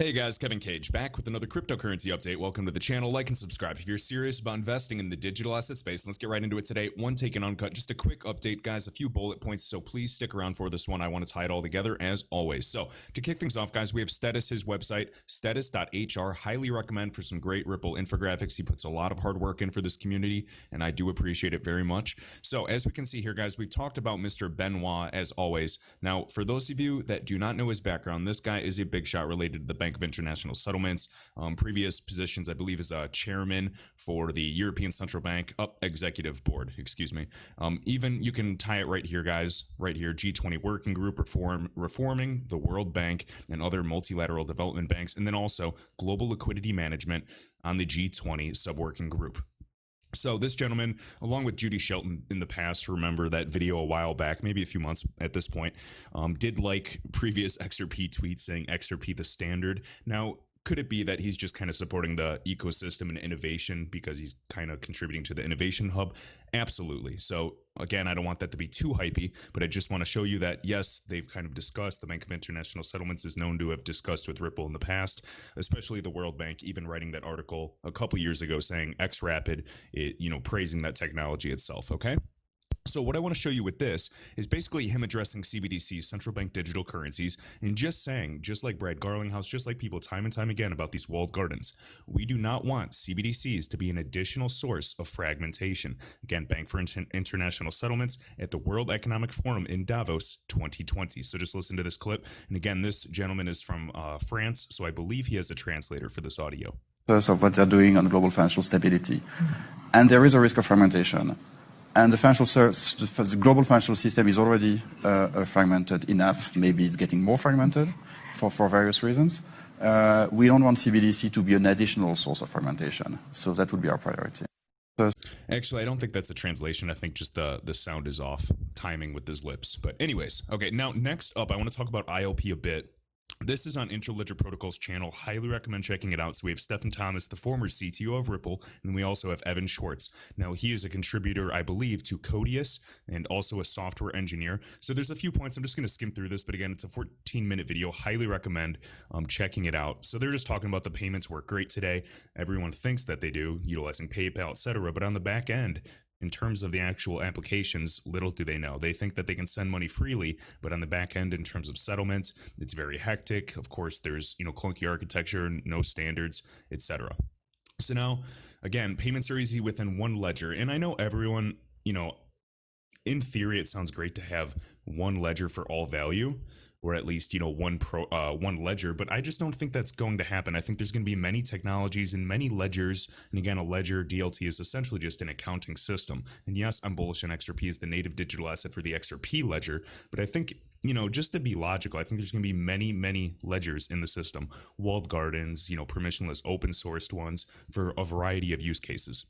Hey guys, Kevin Cage back with another cryptocurrency update. Welcome to the channel. Like and subscribe if you're serious about investing in the digital asset space. Let's get right into it today. One take and uncut. Just a quick update, guys. A few bullet points, so please stick around for this one. I want to tie it all together as always. So to kick things off, guys, we have Status, his website, status.hr. Highly recommend for some great Ripple infographics. He puts a lot of hard work in for this community, and I do appreciate it very much. So as we can see here, guys, we've talked about Mr. Benoit as always. Now, for those of you that do not know his background, this guy is a big shot related to the Bank of International Settlements. Previous positions, I believe, is a chairman for the European Central Bank executive board, excuse me. Even you can tie it right here, guys, right here, G20 working group, reforming the World Bank and other multilateral development banks, and then also global liquidity management on the G20 sub-working group. So this gentleman, along with Judy Shelton in the past, remember that video a while back, maybe a few months at this point, did like previous XRP tweets saying XRP the standard. Now, could it be that he's just kind of supporting the ecosystem and innovation because he's kind of contributing to the innovation hub? Absolutely. So again, I don't want that to be too hypey, but I just want to show you that, yes, they've kind of discussed, the Bank of International Settlements is known to have discussed with Ripple in the past, especially the World Bank, even writing that article a couple years ago saying XRapid, praising that technology itself, okay? So what I want to show you with this is basically him addressing CBDCs, central bank digital currencies, and just saying, just like Brad Garlinghouse, just like people time and time again about these walled gardens, we do not want CBDCs to be an additional source of fragmentation. Again, Bank for International Settlements at the World Economic Forum in Davos 2020. So just listen to this clip. And again, this gentleman is from France, so I believe he has a translator for this audio. Of what they're doing on global financial stability. And there is a risk of fragmentation. And the global financial system is already fragmented enough. Maybe it's getting more fragmented for various reasons. We don't want CBDC to be an additional source of fragmentation. So that would be our priority. Actually, I don't think that's the translation. I think just the sound is off, timing with his lips. But anyways, okay, now next up, I want to talk about ILP a bit. This is on Interledger Protocol's channel. Highly recommend checking it out. So we have Stephen Thomas, the former CTO of Ripple, and we also have Evan Schwartz. Now, he is a contributor, I believe, to Codius and also a software engineer. So there's a few points. I'm just going to skim through this, but again, it's a 14-minute video. Highly recommend checking it out. So they're just talking about the payments work great today. Everyone thinks that they do, utilizing PayPal, etc. But on the back end, in terms of the actual applications, little do they know. They think that they can send money freely, but on the back end, in terms of settlements, it's very hectic. Of course, there's clunky architecture, no standards, etc. So now, again, payments are easy within one ledger, and I know everyone, in theory, it sounds great to have one ledger for all value, or at least one ledger, but I just don't think that's going to happen. I think there's going to be many technologies and many ledgers, and again, a ledger DLT is essentially just an accounting system. And yes, I'm bullish on XRP as the native digital asset for the XRP ledger, but I think just to be logical, I think there's going to be many ledgers in the system, walled gardens, permissionless open sourced ones for a variety of use cases.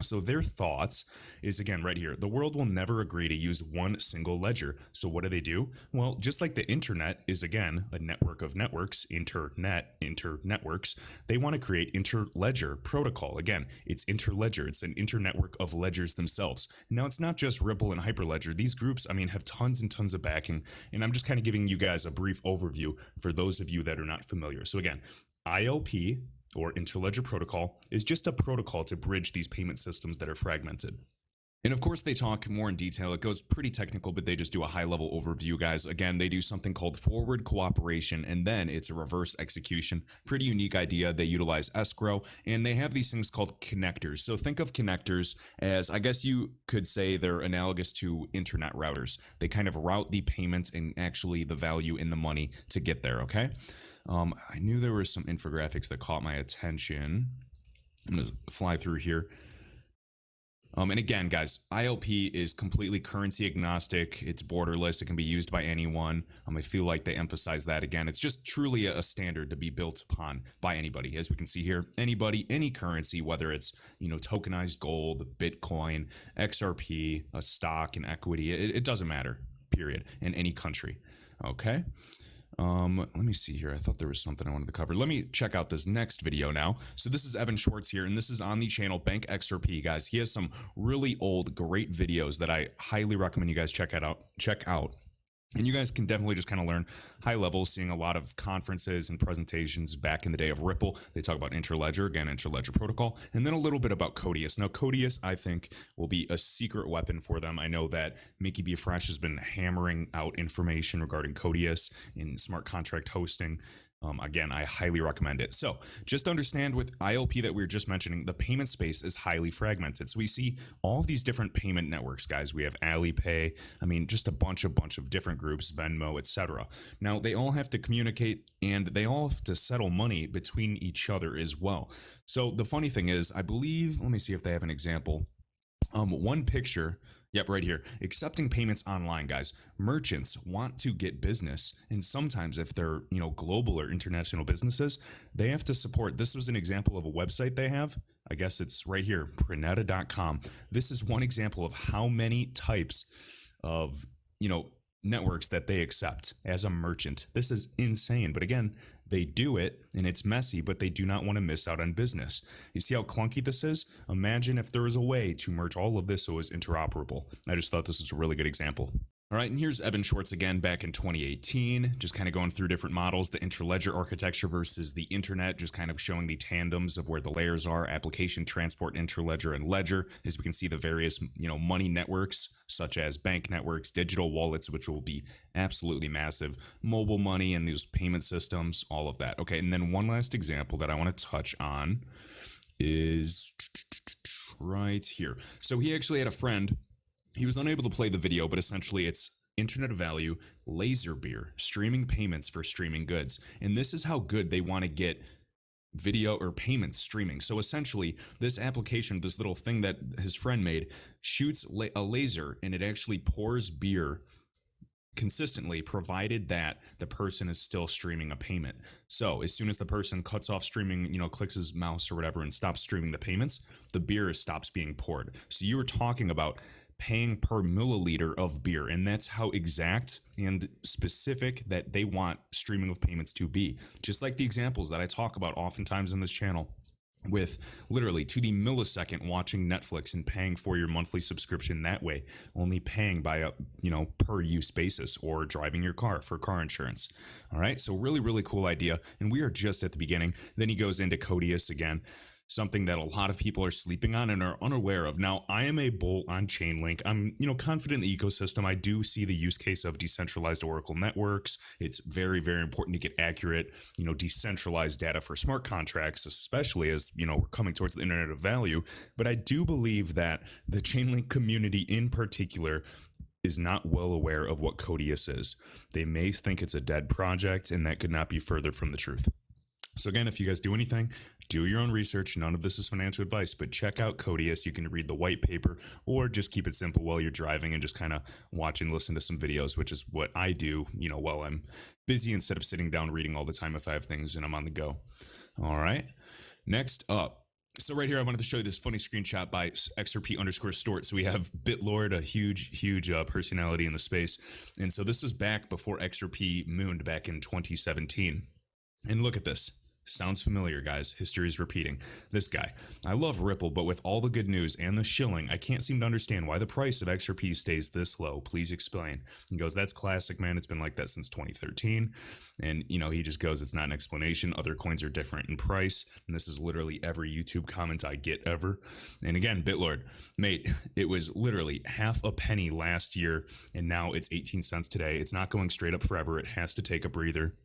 So their thoughts is, again, right here, the world will never agree to use one single ledger. So what do? Well, just like the internet is, again, a network of networks, internetworks, they want to create interledger protocol. Again, it's interledger. It's an internetwork of ledgers themselves. Now, it's not just Ripple and Hyperledger. These groups, have tons and tons of backing. And I'm just kind of giving you guys a brief overview for those of you that are not familiar. So again, ILP, or Interledger Protocol, is just a protocol to bridge these payment systems that are fragmented. And of course, they talk more in detail. It goes pretty technical, but they just do a high-level overview, guys. Again, they do something called forward cooperation, and then it's a reverse execution. Pretty unique idea. They utilize escrow, and they have these things called connectors. So think of connectors as, I guess you could say they're analogous to internet routers. They kind of route the payments and actually the value in the money to get there, okay? I knew there were some infographics that caught my attention. I'm going to fly through here. And again, guys, ILP is completely currency agnostic. It's borderless. It can be used by anyone. I feel like they emphasize that again. It's just truly a standard to be built upon by anybody. As we can see here, anybody, any currency, whether it's, tokenized gold, Bitcoin, XRP, a stock, an equity, it doesn't matter, period, in any country. Okay. Let me see here. I thought there was something I wanted to cover. Let me check out this next video now. So this is Evan Schwartz here, and this is on the channel Bank XRP, guys. He has some really old, great videos that I highly recommend you guys check out. And you guys can definitely just kind of learn high level, seeing a lot of conferences and presentations back in the day of Ripple. They talk about Interledger, again, Interledger protocol, and then a little bit about Codius. Now, Codius, I think, will be a secret weapon for them. I know that Mickey B. Fresh has been hammering out information regarding Codius in smart contract hosting. Again, I highly recommend it. So just understand with ILP that we were just mentioning, the payment space is highly fragmented. So we see all of these different payment networks, guys. We have Alipay. I mean, just a bunch of different groups, Venmo, etc. Now they all have to communicate and they all have to settle money between each other as well. So the funny thing is, I believe, let me see if they have an example. One picture, yep, right here. Accepting payments online, guys. Merchants want to get business, and sometimes if they're, global or international businesses, they have to support. This was an example of a website they have. I guess it's right here, prineta.com. This is one example of how many types of, networks that they accept as a merchant. This is insane. But again, they do it and it's messy, but they do not want to miss out on business. You see how clunky this is? Imagine if there was a way to merge all of this so it was interoperable. I just thought this was a really good example. All right, and here's Evan Schwartz again back in 2018, just kind of going through different models, the interledger architecture versus the internet, just kind of showing the tandems of where the layers are, application, transport, interledger, and ledger. As we can see, the various, money networks, such as bank networks, digital wallets, which will be absolutely massive, mobile money, and these payment systems, all of that. Okay, and then one last example that I want to touch on is right here. So he actually had a friend. He was unable to play the video, but essentially it's Internet of Value, laser beer, streaming payments for streaming goods. And this is how good they want to get video or payments streaming. So essentially, this application, this little thing that his friend made, shoots a laser and it actually pours beer consistently, provided that the person is still streaming a payment. So as soon as the person cuts off streaming, clicks his mouse or whatever and stops streaming the payments, the beer stops being poured. So you were talking about paying per milliliter of beer, and that's how exact and specific that they want streaming of payments to be. Just like the examples that I talk about oftentimes in this channel, with literally to the millisecond watching Netflix and paying for your monthly subscription that way, only paying by a per use basis, or driving your car for car insurance. All right, so really cool idea, and we are just at the beginning. Then he goes into Codius again, something that a lot of people are sleeping on and are unaware of. Now, I am a bull on Chainlink. I'm, confident in the ecosystem. I do see the use case of decentralized Oracle networks. It's very important to get accurate, decentralized data for smart contracts, especially as, we're coming towards the Internet of Value. But I do believe that the Chainlink community in particular is not well aware of what Codius is. They may think it's a dead project, and that could not be further from the truth. So again, if you guys do anything, do your own research. None of this is financial advice, but check out Codius. You can read the white paper, or just keep it simple while you're driving and just kind of watch and listen to some videos, which is what I do, while I'm busy, instead of sitting down reading all the time if I have things and I'm on the go. All right. Next up. So right here, I wanted to show you this funny screenshot by XRP_Stort. So we have BitLord, a huge personality in the space. And so this was back before XRP mooned back in 2017. And look at this. Sounds familiar, guys. History is repeating. This guy. I love Ripple, but with all the good news and the shilling, I can't seem to understand why the price of XRP stays this low. Please explain. He goes, that's classic, man. It's been like that since 2013. And, he just goes, it's not an explanation. Other coins are different in price. And this is literally every YouTube comment I get ever. And again, BitLord, mate, it was literally half a penny last year, and now it's 18 cents today. It's not going straight up forever. It has to take a breather.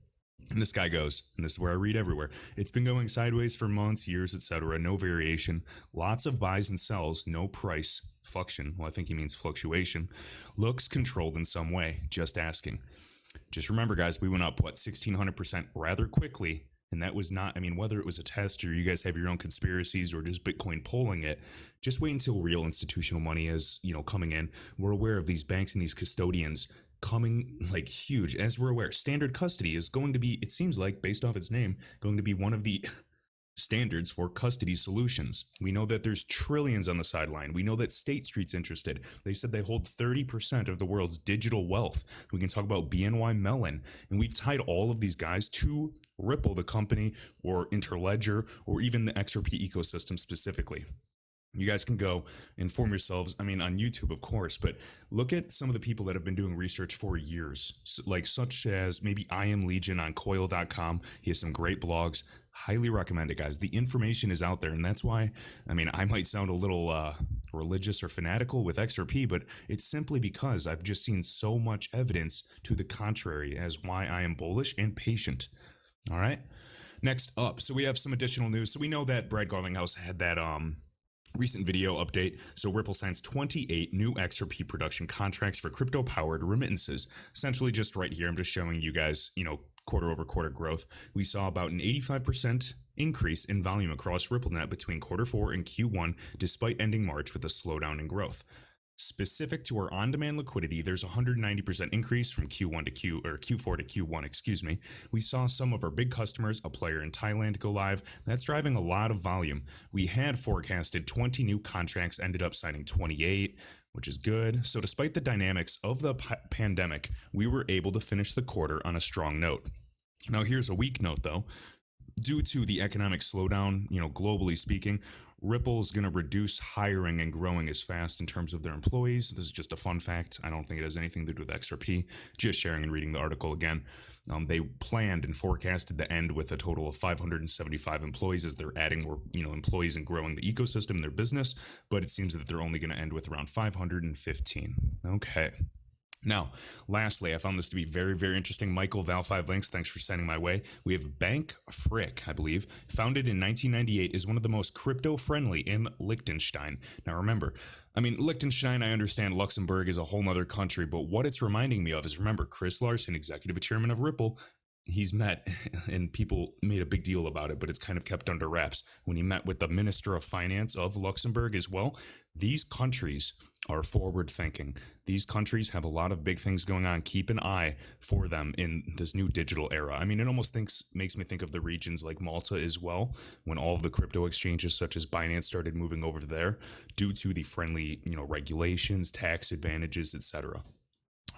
And this guy goes, and this is where I read everywhere, it's been going sideways for months, years, etc. No variation, lots of buys and sells, no price fluctuation. Well, I think he means fluctuation. Looks controlled in some way. Just asking. Just remember, guys, we went up 1600% rather quickly, and that was not, whether it was a test or you guys have your own conspiracies or just Bitcoin polling it, just wait until real institutional money is coming in. We're aware of these banks and these custodians coming like huge. As we're aware, standard custody is going to be, it seems like, based off its name, going to be one of the standards for custody solutions. We know that there's trillions on the sideline. We know that State Street's interested. They said they hold 30% of the world's digital wealth. We can talk about BNY Mellon, and we've tied all of these guys to Ripple, the company, or Interledger, or even the XRP ecosystem specifically. You guys can go inform yourselves. I mean, on YouTube, of course, but look at some of the people that have been doing research for years, like such as maybe I Am Legion on coil.com. He has some great blogs. Highly recommend it, guys. The information is out there. And that's why, I mean, I might sound a little religious or fanatical with XRP, but it's simply because I've just seen so much evidence to the contrary as why I am bullish and patient. All right. Next up, so we have some additional news. So we know that Brad Garlinghouse had that recent video update. So Ripple signs 28 new XRP production contracts for crypto powered remittances. Essentially just right here, I'm just showing you guys, quarter over quarter growth. We saw about an 85% increase in volume across RippleNet between Q4 and Q1, despite ending March with a slowdown in growth. Specific to our on-demand liquidity, there's a 190% increase from Q4 to Q1, excuse me. We saw some of our big customers, a player in Thailand, go live. That's driving a lot of volume. We had forecasted 20 new contracts, ended up signing 28, which is good. So despite the dynamics of the pandemic, we were able to finish the quarter on a strong note. Now here's a weak note though. Due to the economic slowdown, globally speaking, Ripple is going to reduce hiring and growing as fast in terms of their employees. This is just a fun fact. I don't think it has anything to do with XRP. Just sharing and reading the article again. They planned and forecasted to end with a total of 575 employees as they're adding more, employees and growing the ecosystem in their business. But it seems that they're only going to end with around 515. Okay. Now, lastly, I found this to be very, very interesting. Michael, Val5Links, thanks for sending my way. We have Bank Frick, I believe, founded in 1998, is one of the most crypto-friendly in Liechtenstein. Now, remember, Liechtenstein, I understand Luxembourg is a whole nother country, but what it's reminding me of is, remember, Chris Larsen, executive chairman of Ripple, he's met, and people made a big deal about it, but it's kind of kept under wraps. When he met with the Minister of Finance of Luxembourg as well, these countries are forward thinking. These countries have a lot of big things going on. Keep an eye for them in this new digital era. It almost makes me think of the regions like Malta as well, when all of the crypto exchanges such as Binance started moving over there due to the friendly, regulations, tax advantages, etc.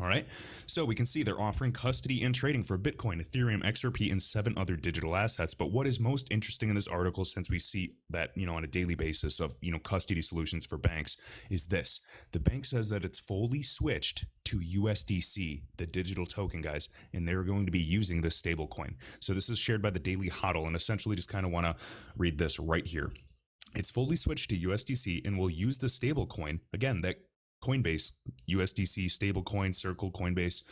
All right, so we can see they're offering custody and trading for Bitcoin, Ethereum, XRP, and 7 other digital assets. But what is most interesting in this article, since we see that, on a daily basis of, custody solutions for banks, is this. The bank says that it's fully switched to USDC, the digital token, guys, and they're going to be using this stablecoin. So this is shared by the Daily Hodl, and essentially just kind of want to read this right here. It's fully switched to USDC and will use the stablecoin, again, that Coinbase, USDC, stablecoin, Circle, Coinbase,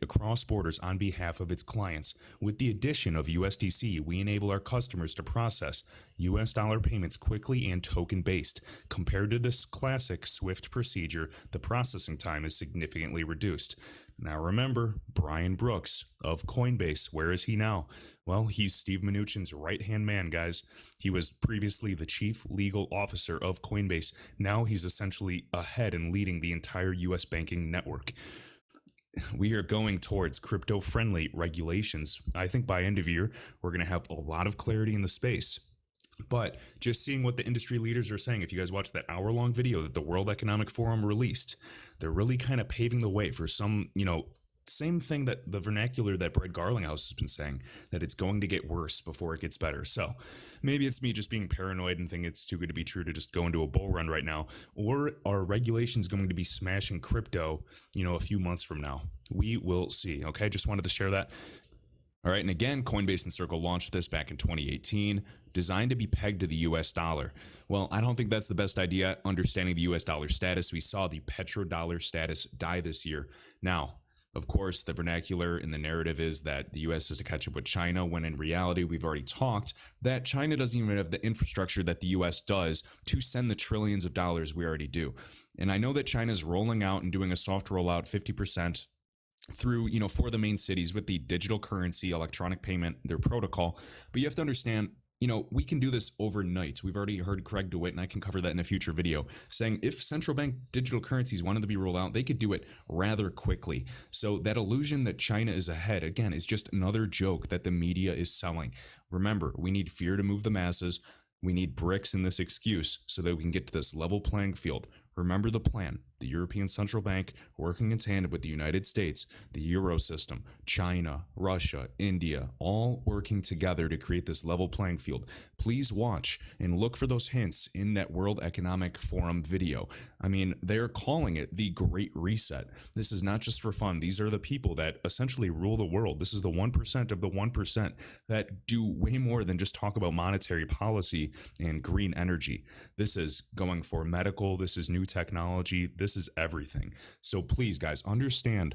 across borders on behalf of its clients. With the addition of USDC, we enable our customers to process US dollar payments quickly and token-based. Compared to this classic SWIFT procedure, the processing time is significantly reduced. Now remember, Brian Brooks of Coinbase, where is he now? Well, he's Steve Mnuchin's right-hand man, guys. He was previously the chief legal officer of Coinbase. Now he's essentially ahead and leading the entire US banking network. We are going towards crypto-friendly regulations. I think by end of year, we're going to have a lot of clarity in the space. But just seeing what the industry leaders are saying, if you guys watch that hour-long video that the World Economic Forum released, they're really kind of paving the way for some, same thing that the vernacular that Brad Garlinghouse has been saying, that it's going to get worse before it gets better. So maybe it's me just being paranoid and thinking it's too good to be true to just go into a bull run right now, or are regulations going to be smashing crypto, a few months from now? We will see. Okay, just wanted to share that. All right, and again, Coinbase and Circle launched this back in 2018, designed to be pegged to the US dollar. Well, I don't think that's the best idea. Understanding the US dollar status, we saw the petrodollar status die this year. Now, of course, the vernacular and the narrative is that the US is to catch up with China, when in reality, we've already talked that China doesn't even have the infrastructure that the US does to send the trillions of dollars we already do. And I know that China's rolling out and doing a soft rollout, 50%, through, for the main cities with the digital currency, electronic payment, their protocol. But you have to understand, we can do this overnight. We've already heard Craig DeWitt, and I can cover that in a future video, saying if central bank digital currencies wanted to be rolled out, they could do it rather quickly. So that illusion that China is ahead, again, is just another joke that the media is selling. Remember, we need fear to move the masses. We need bricks in this excuse so that we can get to this level playing field. Remember the plan. the European Central Bank, working in tandem with the United States, the Euro system, China, Russia, India, all working together to create this level playing field. Please watch and look for those hints in that World Economic Forum video. I mean, they're calling it the Great Reset. This is not just for fun. These are the people that essentially rule the world. This is the 1% of the 1% that do way more than just talk about monetary policy and green energy. This is going for medical. This is new technology. This is everything. So please, guys, understand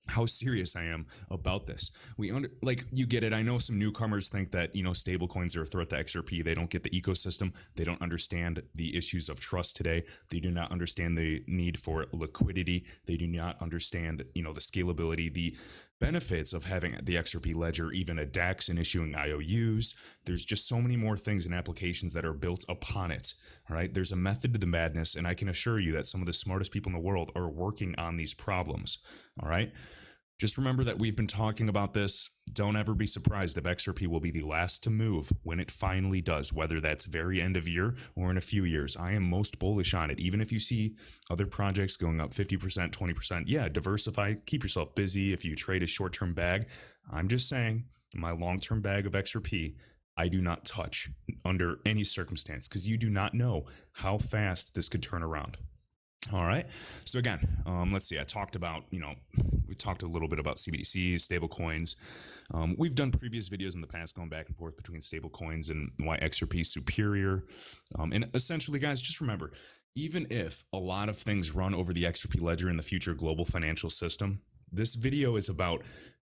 how serious I am about this. Like, you get it. I know some newcomers think that, stable coins are a threat to XRP. They don't get the ecosystem. They don't understand the issues of trust today. They do not understand the need for liquidity. They do not understand, the scalability, the benefits of having the XRP ledger, even a DEX and issuing IOUs. There's just so many more things and applications that are built upon it. All right. There's a method to the madness. And I can assure you that some of the smartest people in the world are working on these problems. All right. Just remember that we've been talking about this. Don't ever be surprised if XRP will be the last to move when it finally does, whether that's very end of year or in a few years. I am most bullish on it. Even if you see other projects going up 50%, 20%, yeah, diversify, keep yourself busy if you trade a short-term bag. I'm just saying, my long-term bag of XRP, I do not touch under any circumstance, because you do not know how fast this could turn around. All right. So again, let's see. I talked about, we talked a little bit about CBDCs, stable coins. We've done previous videos in the past going back and forth between stable coins and why XRP is superior. And essentially, guys, just remember, even if a lot of things run over the XRP ledger in the future global financial system, this video is about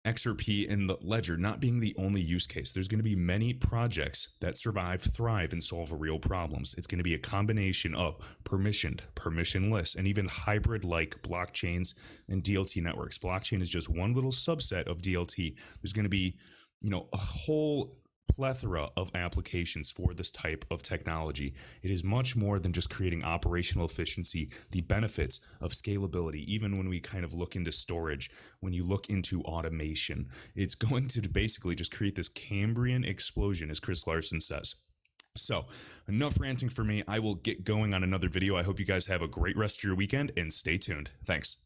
XRP and the ledger not being the only use case. There's going to be many projects that survive, thrive, and solve real problems. It's going to be a combination of permissioned, permissionless, and even hybrid-like blockchains and DLT networks. Blockchain is just one little subset of DLT. There's going to be, a whole plethora of applications for this type of technology. It is much more than just creating operational efficiency, the benefits of scalability. Even when we kind of look into storage, when you look into automation, it's going to basically just create this Cambrian explosion, as Chris Larson says. So enough ranting for me. I will get going on another video. I hope you guys have a great rest of your weekend and stay tuned. Thanks.